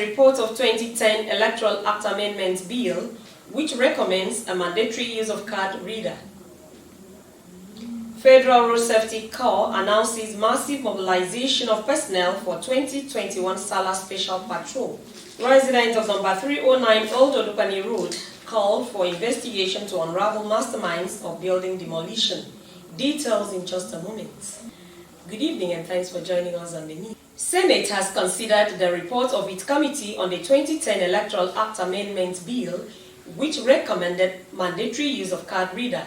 report of 2010 Electoral Act Amendments Bill, which recommends a mandatory use of card reader. Federal Road Safety Corps announces massive mobilization of personnel for 2021 Salah Special Patrol. Residents of number 309 Old Odupani Road called for investigation to unravel masterminds of building demolition. Details in just a moment. Good evening and thanks for joining us on the news. Senate has considered the report of its committee on the 2010 Electoral Act Amendments Bill, which recommended mandatory use of card reader.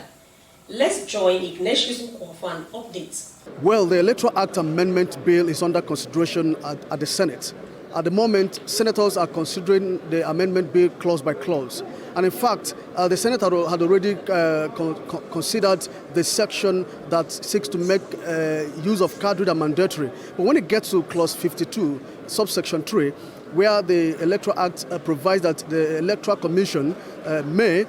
Let's join Ignatius Nkwo for an update. Well, the Electoral Act Amendment Bill is under consideration at the Senate. At the moment, senators are considering the amendment bill clause by clause. And in fact, the Senate had already considered the section that seeks to make use of card reader mandatory. But when it gets to clause 52, subsection 3, where the Electoral Act provides that the Electoral Commission may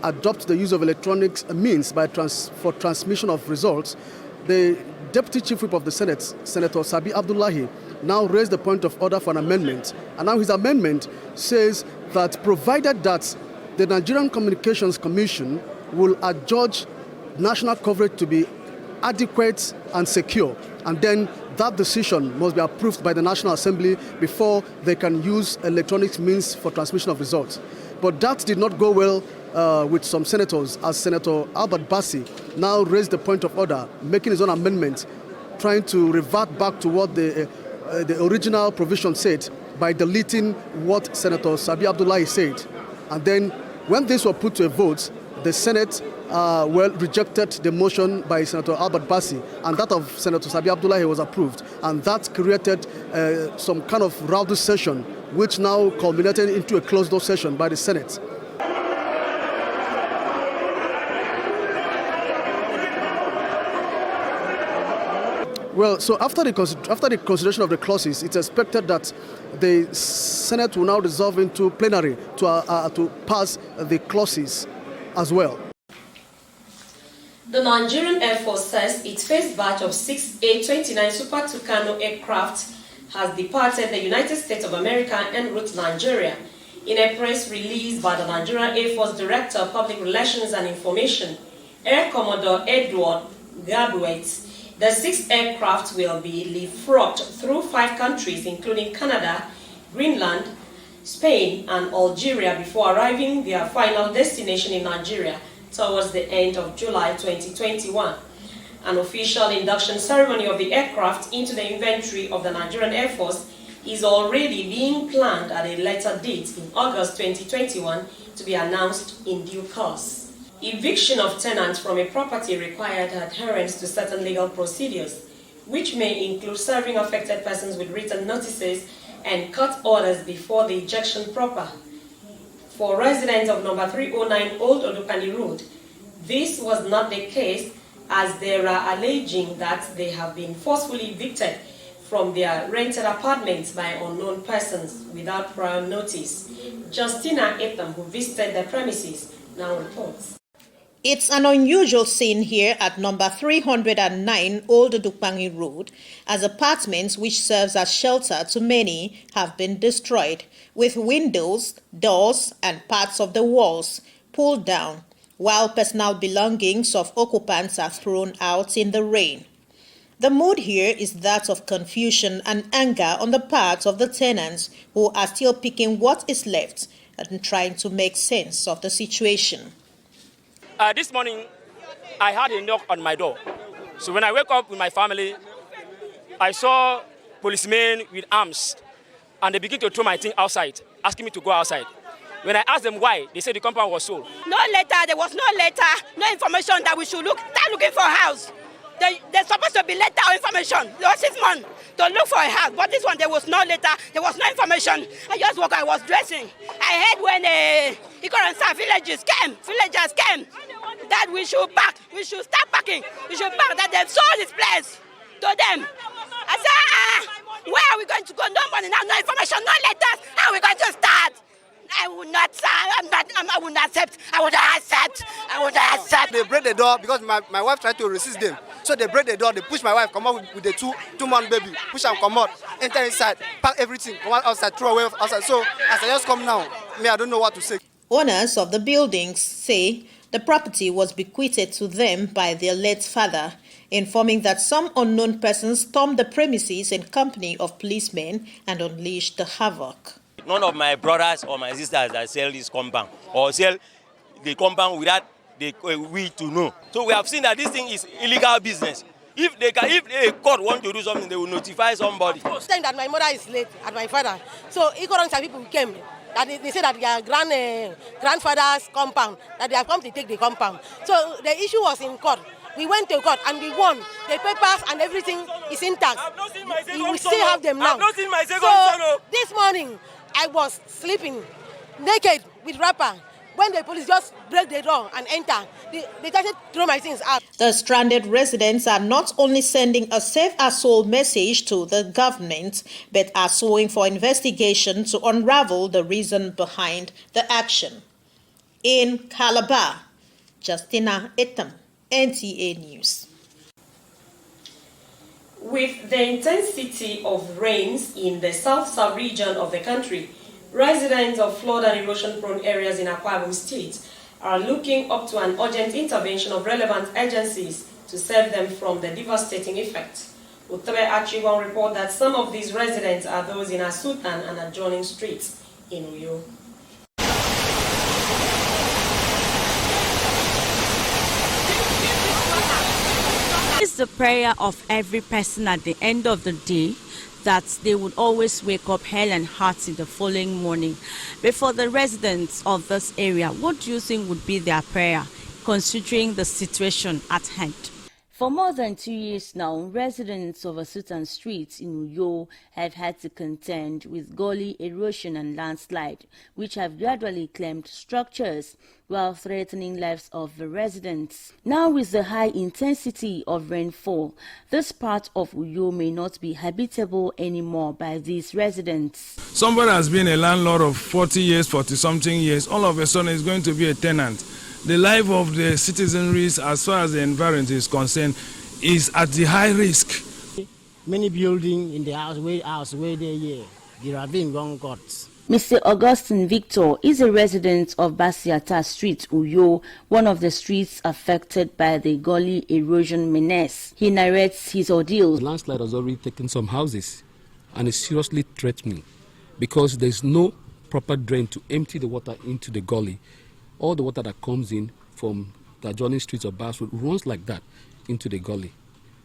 adopt the use of electronic means for transmission of results, the Deputy Chief Whip of the Senate, Senator Sabi Abdullahi, now raised the point of order for an amendment. And now his amendment says that provided that the Nigerian Communications Commission will adjudge national coverage to be adequate and secure, and then that decision must be approved by the National Assembly before they can use electronic means for transmission of results. But that did not go well with some senators, as Senator Albert Bassi now raised the point of order, making his own amendment, trying to revert back to what the original provision said by deleting what Senator Sabi Abdullahi said. And then when these were put to a vote, the Senate rejected the motion by Senator Albert Bassi, and that of Senator Sabi Abdullahi was approved. And that created some kind of rowdy session, which now culminated into a closed-door session by the Senate. Well, so after the consideration of the clauses, it's expected that the Senate will now resolve into plenary to pass the clauses as well. The Nigerian Air Force says its first batch of 6 A-29 Super Tucano aircraft has departed the United States of America en route to Nigeria. In a press release by the Nigerian Air Force Director of Public Relations and Information, Air Commodore Edward Gabuet, the 6 aircraft will be leapfrogged through 5 countries, including Canada, Greenland, Spain, and Algeria, before arriving their final destination in Nigeria towards the end of July 2021. An official induction ceremony of the aircraft into the inventory of the Nigerian Air Force is already being planned at a later date in August 2021 to be announced in due course. Eviction of tenants from a property required adherence to certain legal procedures, which may include serving affected persons with written notices and court orders before the ejection proper. For residents of number 309 Old Odupani Road, this was not the case, as they are alleging that they have been forcefully evicted from their rented apartments by unknown persons without prior notice. Justina Etham, who visited the premises, now reports. It's an unusual scene here at number 309 Old Odupani Road, as apartments which serves as shelter to many have been destroyed, with windows, doors, and parts of the walls pulled down, while personal belongings of occupants are thrown out in the rain. The mood here is that of confusion and anger on the part of the tenants, who are still picking what is left and trying to make sense of the situation. This morning, I had a knock on my door. So when I wake up with my family, I saw policemen with arms, and they begin to throw my thing outside, asking me to go outside. When I asked them why, they said the compound was sold. No letter, there was no letter, no information that we should start looking for a house. There's supposed to be letter or information. There was 6 months to look for a house, but this one there was no letter, there was no information. I just woke up, I was dressing. I heard when villagers came, that we should start packing, we should pack, that they've sold this place to them. I said, where are we going to go? No money now, no information, no letters, how are we going to start? I would not accept. They break the door because my wife tried to resist them. So they break the door, they push my wife, come out with the two-month baby, push and come out, enter inside, pack everything, come out outside, throw away outside. So as I just come now, I don't know what to say. Owners of the buildings say the property was bequeathed to them by their late father, informing that some unknown persons stormed the premises in company of policemen and unleashed the havoc. None of my brothers or my sisters that sell this compound or sell the compound without we to know. So we have seen that this thing is illegal business. If a court want to do something, they will notify somebody. Saying that my mother is late and my father. So ignorant people came. That they say that their grandfather's compound, that they have come to take the compound. So the issue was in court. We went to court and we won. The papers and everything is intact. We still have them now. So this morning, I was sleeping naked with wrapper. When the police just break the door and enter, they started throw my things out. The stranded residents are not only sending a save our soul message to the government, but are suing for investigation to unravel the reason behind the action. In Calabar, Justina Etam, NTA News. With the intensity of rains in the south-south region of the country, residents of flood and erosion-prone areas in Akwa Ibom State are looking up to an urgent intervention of relevant agencies to save them from the devastating effect. Nta Calabar report that some of these residents are those in Asutan and adjoining streets in Uyo. It's the prayer of every person at the end of the day that they would always wake up hale and hearty the following morning. But for the residents of this area, what do you think would be their prayer, considering the situation at hand? For more than 2 years now, residents of Asutan Street in Uyo have had to contend with gully erosion and landslide, which have gradually claimed structures while threatening lives of the residents. Now, with the high intensity of rainfall, this part of Uyo may not be habitable anymore by these residents. Somebody has been a landlord of 40 years, 40-something years, all of a sudden is going to be a tenant. The life of the citizenry, as far as the environment is concerned, is at the high risk. Many buildings in the house where they have been gone got. Mr. Augustine Victor is a resident of Basiata Street, Uyo, one of the streets affected by the gully erosion menace. He narrates his ordeal. The landslide has already taken some houses and is seriously threatening because there's no proper drain to empty the water into the gully. All the water that comes in from the adjoining streets of Basswood runs like that into the gully.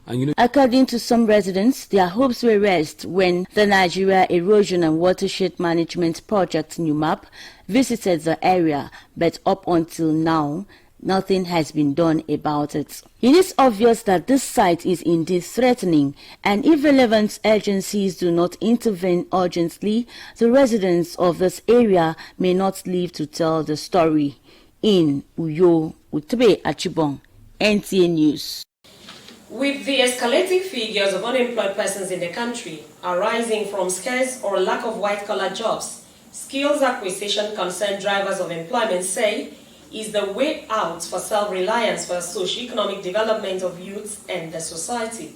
And according to some residents, their hopes were raised when the Nigeria Erosion and Watershed Management Project NUMAP visited the area, but up until now, nothing has been done about it. It is obvious that this site is indeed threatening, and if relevant agencies do not intervene urgently, the residents of this area may not live to tell the story. In Uyo, Nta Calabar, NTA News. With the escalating figures of unemployed persons in the country arising from scarce or lack of white-collar jobs, skills acquisition concerned drivers of employment say is the way out for self-reliance for socio-economic development of youth and the society.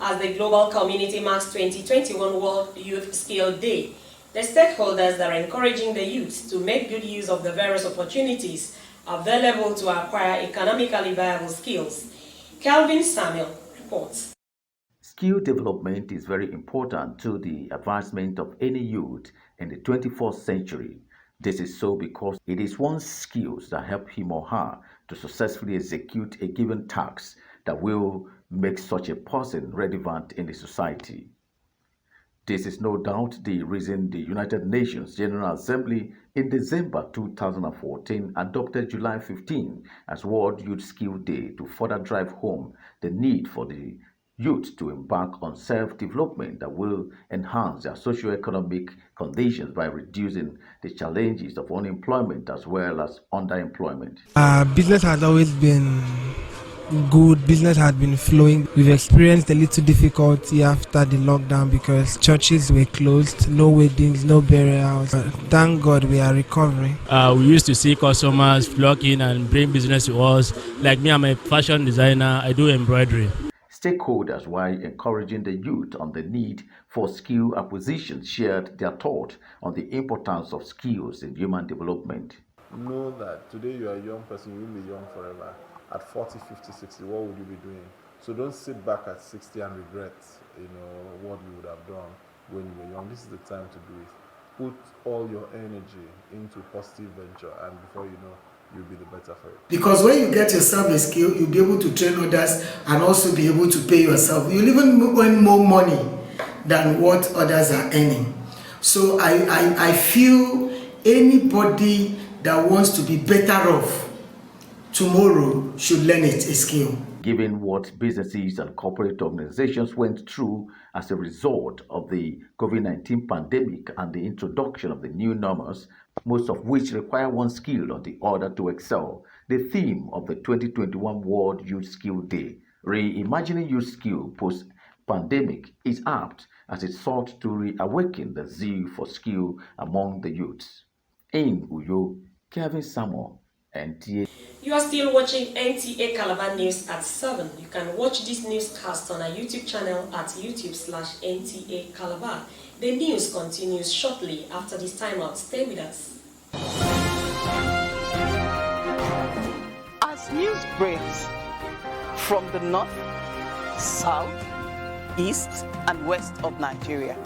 As the global community marks 2021 World Youth Skill Day, the stakeholders are encouraging the youth to make good use of the various opportunities available to acquire economically viable skills. Calvin Samuel reports. Skill development is very important to the advancement of any youth in the 21st century. This is so because it is one's skills that help him or her to successfully execute a given task that will make such a person relevant in the society. This is no doubt the reason the United Nations General Assembly in December 2014 adopted July 15 as World Youth Skill Day to further drive home the need for the youth to embark on self-development that will enhance their socio-economic conditions by reducing the challenges of unemployment as well as underemployment. Business has always been good. Business had been flowing. We've experienced a little difficulty after the lockdown because churches were closed, no weddings, no burials. Thank God we are recovering. We used to see customers flock in and bring business to us. Like me, I'm a fashion designer. I do embroidery. Stakeholders, while encouraging the youth on the need for skill acquisition, shared their thought on the importance of skills in human development. Know that today you are a young person, you will be young forever. At 40, 50, 60, what would you be doing? So don't sit back at 60 and regret, what you would have done when you were young. This is the time to do it. Put all your energy into positive venture, and before you know, you'll be the better for it. Because when you get yourself a skill, you'll be able to train others and also be able to pay yourself. You'll even earn more money than what others are earning. So I feel anybody that wants to be better off tomorrow should learn a skill. Given what businesses and corporate organizations went through as a result of the COVID-19 pandemic and the introduction of the new norms, most of which require one skill or the other to excel, the theme of the 2021 World Youth Skill Day, Reimagining Youth Skill Post-Pandemic, is apt as it sought to reawaken the zeal for skill among the youths. In Uyo, Kevin Samuel, Nta. You are still watching Nta Calabar News at 7. You can watch this newscast on our YouTube channel at youtube.com/Nta Calabar. The news continues shortly after this timeout. Stay with us. As news breaks from the north, south, east, and west of Nigeria,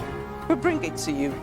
we bring it to you.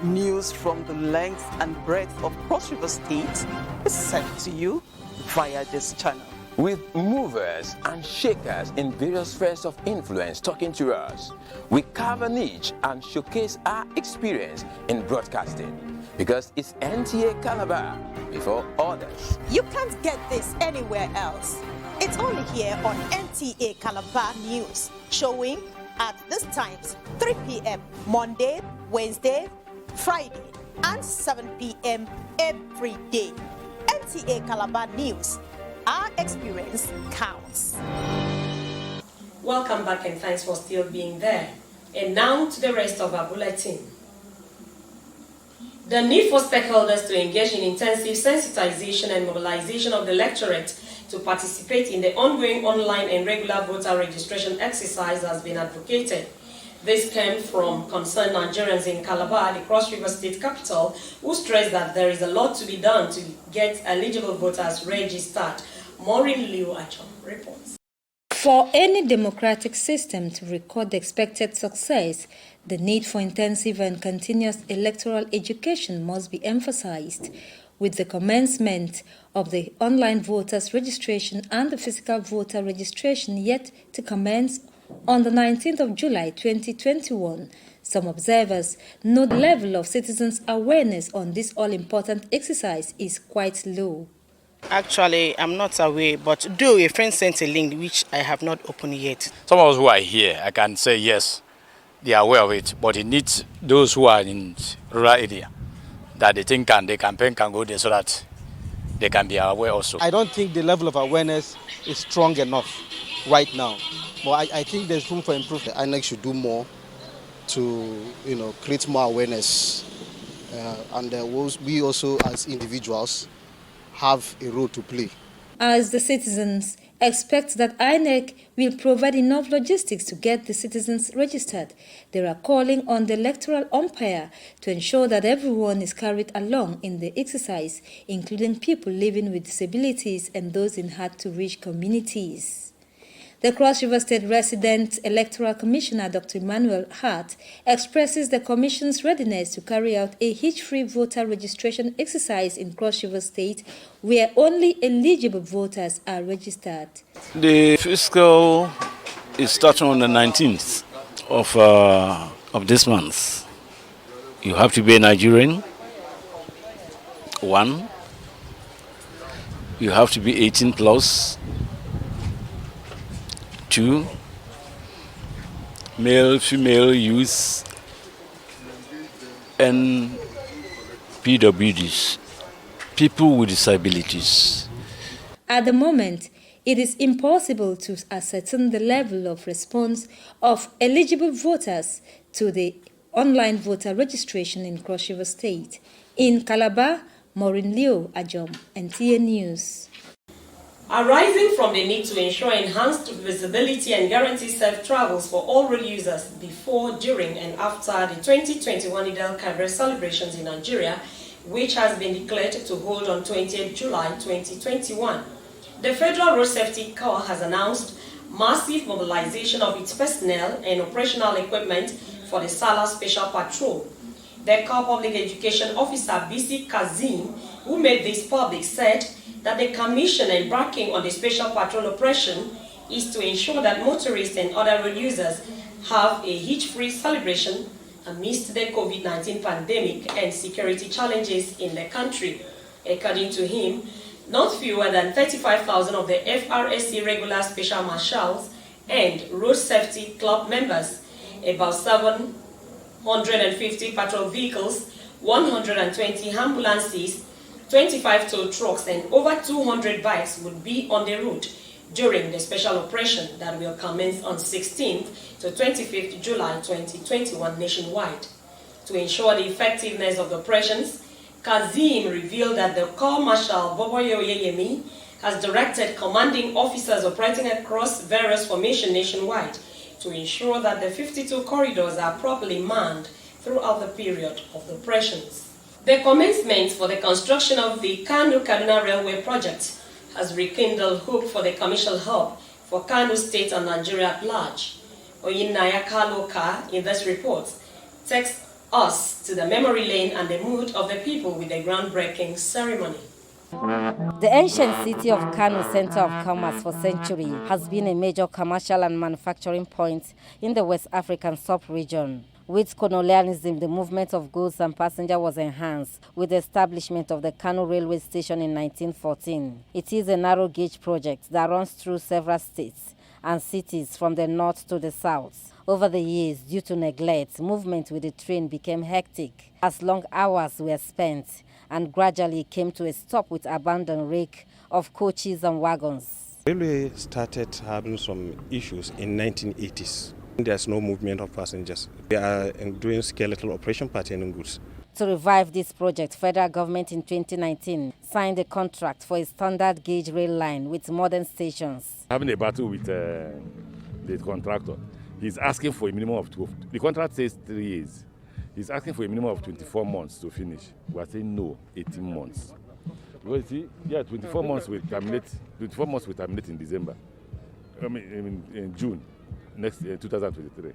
News from the length and breadth of Cross River State is sent to you via this channel. With movers and shakers in various spheres of influence talking to us, we carve a niche and showcase our experience in broadcasting, because it's Nta Calabar before others. You can't get this anywhere else. It's only here on Nta Calabar News, showing at this times 3 p.m. Monday, Wednesday, Friday, and 7 p.m. every day. Nta Calabar News. Our experience counts. Welcome back and thanks for still being there. And now to the rest of our bulletin. The need for stakeholders to engage in intensive sensitization and mobilization of the electorate to participate in the ongoing online and regular voter registration exercise has been advocated. This came from concerned Nigerians in Calabar, the Cross River State capital, who stressed that there is a lot to be done to get eligible voters registered. Maureen Liu Achon reports. For any democratic system to record the expected success, the need for intensive and continuous electoral education must be emphasized, with the commencement of the online voters registration and the physical voter registration yet to commence on the 19th of July 2021. Some observers note the level of citizens' awareness on this all-important exercise is quite low. Actually, I'm not aware, but though a friend sent a link which I have not opened yet. Some of us who are here, I can say yes, they are aware of it, but it needs those who are in rural area that they think the campaign can go there so that they can be aware also. I don't think the level of awareness is strong enough right now. But I think there's room for improvement. INEC should do more to, create more awareness. And we also, as individuals, have a role to play. As the citizens expect that INEC will provide enough logistics to get the citizens registered, they are calling on the electoral umpire to ensure that everyone is carried along in the exercise, including people living with disabilities and those in hard-to-reach communities. The Cross River State Resident Electoral Commissioner, Dr. Emmanuel Hart, expresses the Commission's readiness to carry out a hitch-free voter registration exercise in Cross River State, where only eligible voters are registered. The fiscal is starting on the 19th of this month. You have to be a Nigerian. 1. You have to be 18 plus. 2, male, female, youth, and PWDs, people with disabilities. At the moment, it is impossible to ascertain the level of response of eligible voters to the online voter registration in Cross River State. In Calabar, Maureen Liu Ajom, Nta News. arising from the need to ensure enhanced visibility and guarantee safe travels for all road users before, during, and after the 2021 Nta Calabar celebrations in Nigeria, which has been declared to hold on 20th July 2021. The Federal Road Safety Corps has announced massive mobilization of its personnel and operational equipment for the Salah Special Patrol. The Corps Public Education Officer BC Kazim, who made this public, said that the commission embarking on the special patrol operation is to ensure that motorists and other road users have a hitch-free celebration amidst the COVID-19 pandemic and security challenges in the country. According to him, not fewer than 35,000 of the FRSC regular special marshals and road safety club members, about 750 patrol vehicles, 120 ambulances, 25 tow trucks, and over 200 bikes would be on the route during the special operation that will commence on 16th to 25th July 2021 nationwide. To ensure the effectiveness of the operations, Kazim revealed that the Corps Marshal Boboyo Yeyemi has directed commanding officers operating across various formations nationwide to ensure that the 52 corridors are properly manned throughout the period of the operations. The commencement for the construction of the Kano-Kaduna Railway project has rekindled hope for the commercial hub for Kano State and Nigeria at large. Nta Calabar in this report takes us to the memory lane and the mood of the people with the groundbreaking ceremony. The ancient city of Kano, center of commerce for centuries, has been a major commercial and manufacturing point in the West African sub-region. With colonialism, the movement of goods and passengers was enhanced with the establishment of the Kano railway station in 1914. It is a narrow gauge project that runs through several states and cities from the north to the south. Over the years, due to neglect, movement with the train became hectic as long hours were spent and gradually came to a stop with abandoned wreck of coaches and wagons. Railway started having some issues in 1980s. There's no movement of passengers. They are doing skeletal operation pertaining goods. To revive this project, federal government in 2019 signed a contract for a standard gauge rail line with modern stations. Having a battle with the contractor, he's asking for a minimum of 12. The contract says 3 years. He's asking for a minimum of 24 months to finish. We are saying no, 18 months. Because you see, 24 months will terminate. 24 months will terminate in December. In June next 2023,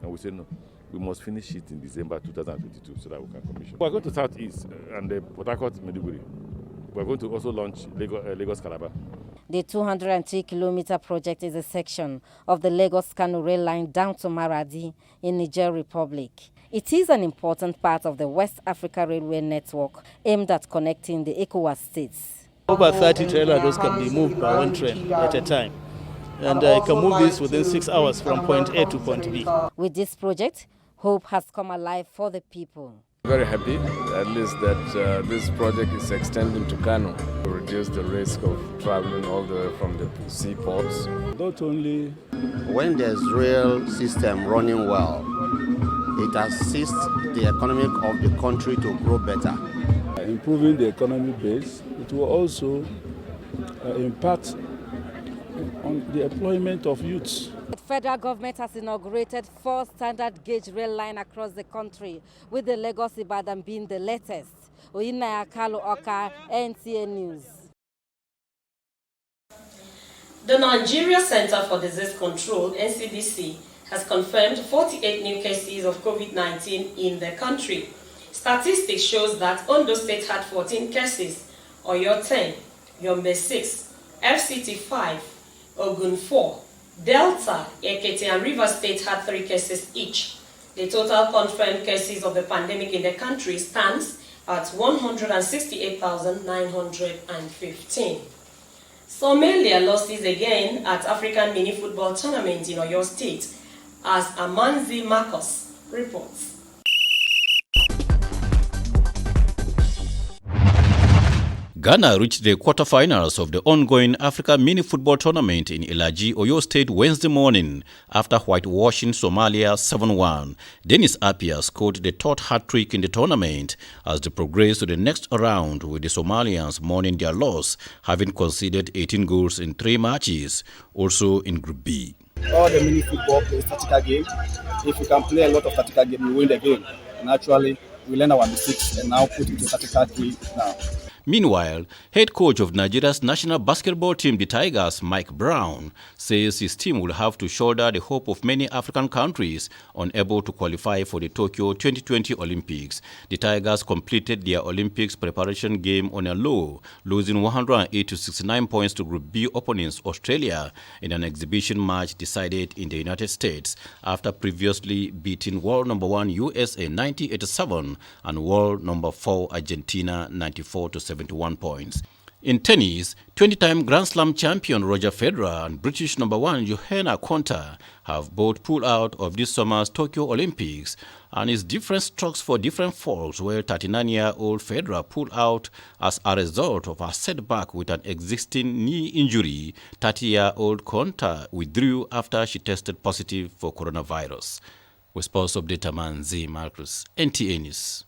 and we say no. We must finish it in December 2022 so that we can commission. We are going to Southeast and the Port Harcourt Maiduguri. We are going to also launch Lagos Calabar. The 203-kilometer project is a section of the Lagos-Kano rail line down to Maradi in Niger Republic. It is an important part of the West Africa Railway network aimed at connecting the ECOWAS states. Over 30 trailers can be moved by one train at a time. And I can move this within 6 hours from point A to point B. With this project, hope has come alive for the people. Very happy, at least that this project is extending to Kano to reduce the risk of traveling all the way from the seaports. Not only when there's rail system running well, it assists the economy of the country to grow better. Improving the economic base, it will also impact on the employment of youths. The federal government has inaugurated 4 standard gauge rail lines across the country, with the Lagos-Ibadan being the latest. Nta Calabar, NTA News. The Nigeria Center for Disease Control, NCDC, has confirmed 48 new cases of COVID-19 in the country. Statistics shows that Ondo State had 14 cases, Oyo 10, Yombe 6, FCT 5, Ogun 4, Delta, Ekiti, and Rivers State had 3 cases each. The total confirmed cases of the pandemic in the country stands at 168,915. Somalia lost this again at African Mini Football Tournament in Oyo State, as Amanzi Marcos reports. Ghana reached the quarterfinals of the ongoing Africa Mini Football Tournament in Ilaji, Oyo State Wednesday morning after whitewashing Somalia 7-1. Dennis Appiah scored the third hat-trick in the tournament as they progressed to the next round, with the Somalians mourning their loss, having conceded 18 goals in 3 matches, also in Group B. All the mini football is a tactical game. If you can play a lot of tactical game, you win the game. And actually, we learn our mistakes and now put it to tactical game now. Meanwhile, head coach of Nigeria's national basketball team, the Tigers, Mike Brown, says his team will have to shoulder the hope of many African countries unable to qualify for the Tokyo 2020 Olympics. The Tigers completed their Olympics preparation game on a low, losing 108-69 points to Group B opponents Australia in an exhibition match decided in the United States after previously beating world number 1 USA 90-87 and world number 4 Argentina 94-71 points. In tennis, 20-time Grand Slam champion Roger Federer and British number 1 Johanna Konta have both pulled out of this summer's Tokyo Olympics, and it's different strokes for different folks, where 39-year-old Federer pulled out as a result of a setback with an existing knee injury. 30-year-old Konta withdrew after she tested positive for coronavirus. With sports update man Z. Marcus, NTA News.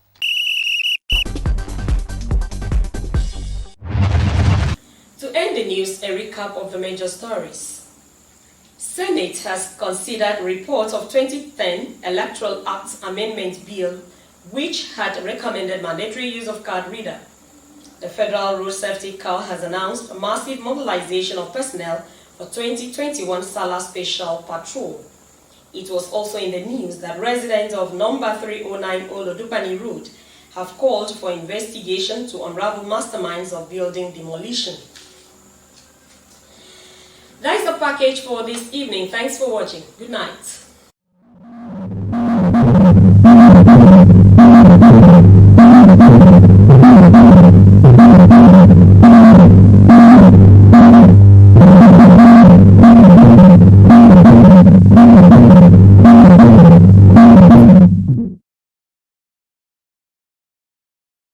To end the news, a recap of the major stories. Senate has considered report of 2010 Electoral Act Amendment Bill, which had recommended mandatory use of card reader. The Federal Road Safety Corps has announced a massive mobilization of personnel for 2021 Salah Special Patrol. It was also in the news that residents of number 309 Olodupani Road have called for investigation to unravel masterminds of building demolition. That is the package for this evening. Thanks for watching. Good night.